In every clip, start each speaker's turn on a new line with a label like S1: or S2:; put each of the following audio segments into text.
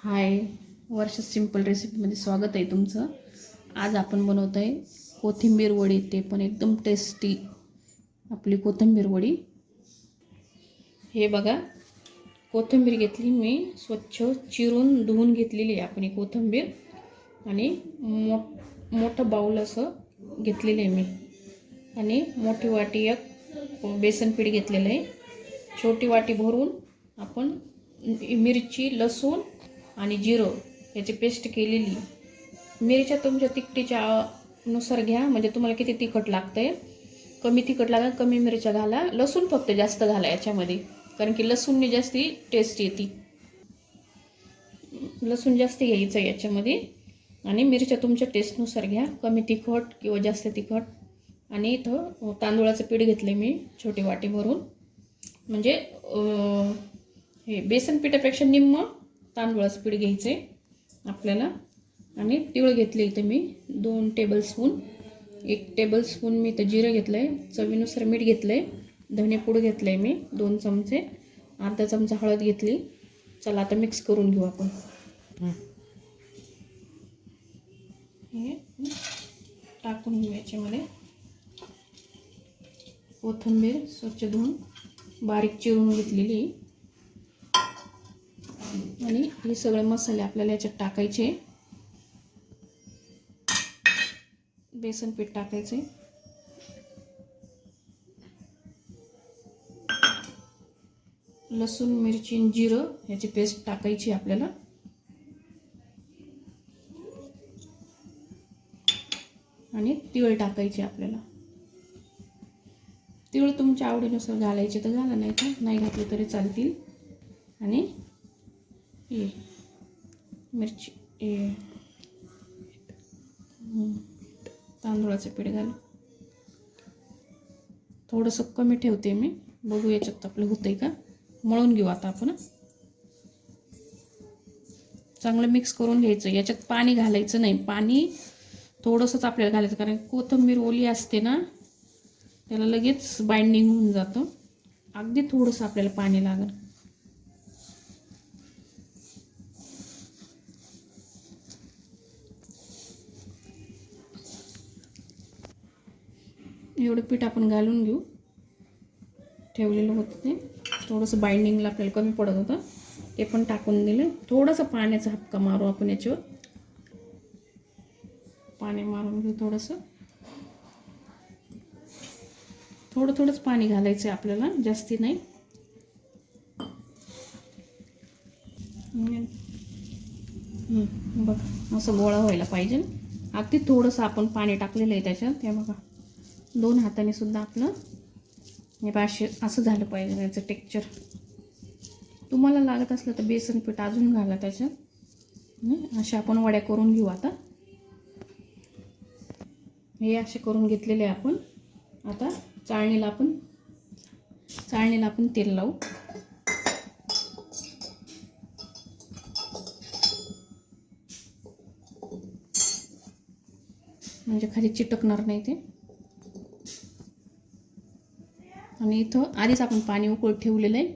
S1: हाय, वर्ष सिंपल रेसिपीमध्ये स्वागत आहे तुमचं. आज आपण बनवत आहे कोथिंबीर वडी, ते पण एकदम टेस्टी आपली कोथिंबीर वडी. हे बघा, कोथिंबीर घेतली मी, स्वच्छ चिरून धुवून घेतलेली आहे आपण ही कोथिंबीर. आणि मोठं बाऊल असं घेतलेलं आहे मी. आणि मोठी वाटी एक बेसन पीठ घेतलेलं आहे. छोटी वाटी भरून आपण मिरची, लसूण आणि जिरं याची पेस्ट केलेली. मिरच्या तुमच्या तिखटीच्या नुसार घ्या, म्हणजे तुम्हाला किती तिखट लागतंय. कमी तिखट लागेल कमी मिरच्या घाला. लसूण फक्त जास्त घाला याच्यामध्ये, कारण की लसूणने जास्ती टेस्ट येते. लसूण जास्त घ्यायचं याच्यामध्ये. आणि मिरच्या तुमच्या टेस्टनुसार घ्या, कमी तिखट किंवा जास्त तिखट. आणि इथं तांदूळाचं पीठ घेतले मी छोटी वाटी भरून, म्हणजे हे बेसन पिठापेक्षा निम्म तांदूळाचं पीठ घ्यायचे आपल्याला. आणि तीळ घेतले इथे मी 2 टेबलस्पून. 1 टेबलस्पून मी इथं जिरं घेतलं आहे. चवीनुसार मीठ घेतलं आहे. धनेपूड घेतलं आहे मी 2 चमचे. अर्धा चमचा हळद घेतली. चला आता मिक्स करून घेऊ आपण. हे टाकून घेऊ याच्यामध्ये. कोथिंबीर स्वच्छ धुवून बारीक चिरून घेतलेली. आणि हे सगळे मसाले आपल्याला याच्यात टाकायचे. बेसन पीठ टाकायचे, लसूण, मिरची, जिरं याची पेस्ट टाकायची आपल्याला. आणि तीळ टाकायचे आपल्याला. तीळ तुमच्या आवडीनुसार घालायचे तर घाला, नाही तर नाही घातले तरी चालतील. आणि मिरची, तांदूळाचं पीठ घालू. थोडंसं कमी ठेवते मी, बघू याच्यात आपलं होतंय का. मळून घेऊ आता आपण. चांगलं मिक्स करून घ्यायचं. याच्यात पाणी घालायचं नाही. पाणी थोडंसंच आपल्याला घालायचं, कारण कोथिंबीर ओली असते ना, त्याला लगेच बाइंडिंग होऊन जातं. अगदी थोडंसं आपल्याला पाणी लागेल. एवढं पीठ आपण घालून घेऊ. ठेवलेलं होतं ते थोडंसं बाइंडिंगला आपल्याला कमी पडत होतं, ते पण टाकून दिलं. थोडंसं पाण्याचा हपका मारू आपण याच्यावर. पाणी मारून घेऊ थोडंसं. थोडंच पाणी घालायचं आहे आपल्याला, जास्ती नाही. बघा असं गोळा व्हायला पाहिजे. अगदी थोडंसं आपण पाणी टाकलेलं आहे त्याच्यात. ते बघा 2 हाताने सुद्धा आपलं हे असं झालं पाहिजे याचं टेक्स्चर. तुम्हाला लागत असलं तर बेसन पीठ अजून घाला त्याच्यात. अशा आपण वड्या करून घेऊ आता. हे असे करून घेतलेले आपण. आता चाळणीला आपण तेल लावू. म्हणजे खाली चिटकणार नाही ते. आणि इथं आधीच आपण पाणी उकळत ठेवलेलं आहे.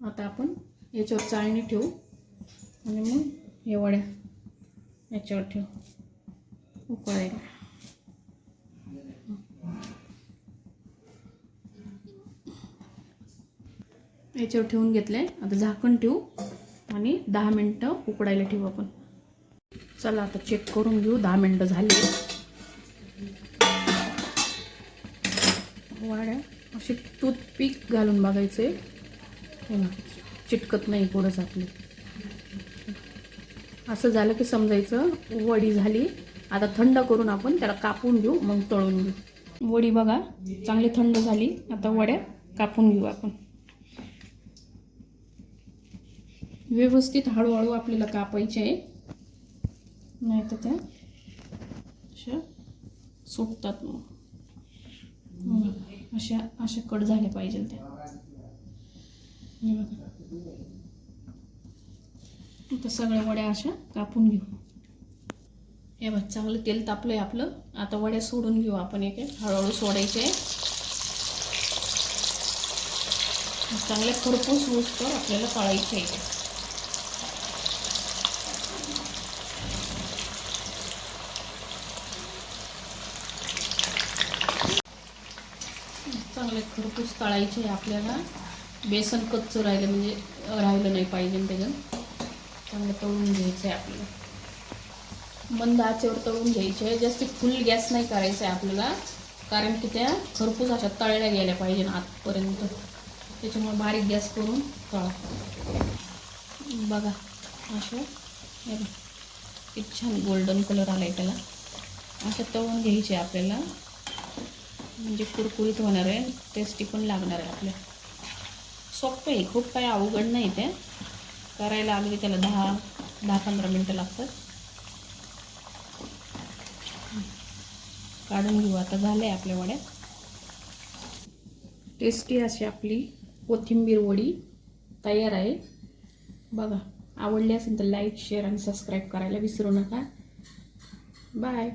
S1: आता आपण याच्यावर चाळणी ठेवू आणि मग हे वड्या याच्यावर ठेवू उकळायला. याच्यावर ठेवून घेतलंय. आता झाकण ठेवू आणि 10 मिनटं उकडायला ठेवू आपण. चला आता चेक करून घेऊ. 10 मिनटं झाली. वाड्या अशी टूथपिक घालून बघायचे, चिटकत नाही पुढंच आपली. असं झालं की समजायचं वडी झाली. आता थंड करून आपण त्याला कापून घेऊ, मग तळून घेऊ. वडी बघा चांगली थंड झाली. आता वड्या कापून घेऊ आपण. व्यवस्थित हळूहळू आपल्याला कापायचे आहे, नाही तर त्या अशा सुटतात. मग अशा कट झाल्या पाहिजे त्या. हे बघा आता सगळ्या वड्या अशा कापून घेऊ. हे बघ चांगलं तेल तापलंय आपलं. आता वड्या सोडून घेऊ आपण. एक हळूहळू सोडायचे. चांगले खरपूस होऊस्तर आपल्याला तळायचे आहे. चांगले खरपूस तळायचे आहे आपल्याला. बेसन कच्चं राहिलं म्हणजे राहिलं नाही पाहिजे. त्याच्यात चांगलं तळून घ्यायचं आहे आपल्याला. मंद आचेवर तळून घ्यायचे आहे. जास्त फुल गॅस नाही करायचा आहे आपल्याला, कारण की त्या खरपूस अशा तळल्या गेल्या पाहिजे आतपर्यंत. त्याच्यामुळे बारीक गॅस करून तळा. बघा अशा किती छान गोल्डन कलर आला आहे त्याला. असं तळून घ्यायचे आपल्याला, म्हणजे कुरकुरीत होणार आहे, टेस्टी पण लागणार आहे आपल्या. सोपं आहे, खूप काही अवघड नाही ते करायला. अगदी त्याला 10-15 मिनटं लागतात. काढून घेऊ आता. झाले आपल्या वड्या. टेस्टी अशी आपली कोथिंबीर वडी तयार आहे. बघा, आवडली असेल तर लाईक, शेअर आणि सबस्क्राईब करायला विसरू नका. बाय.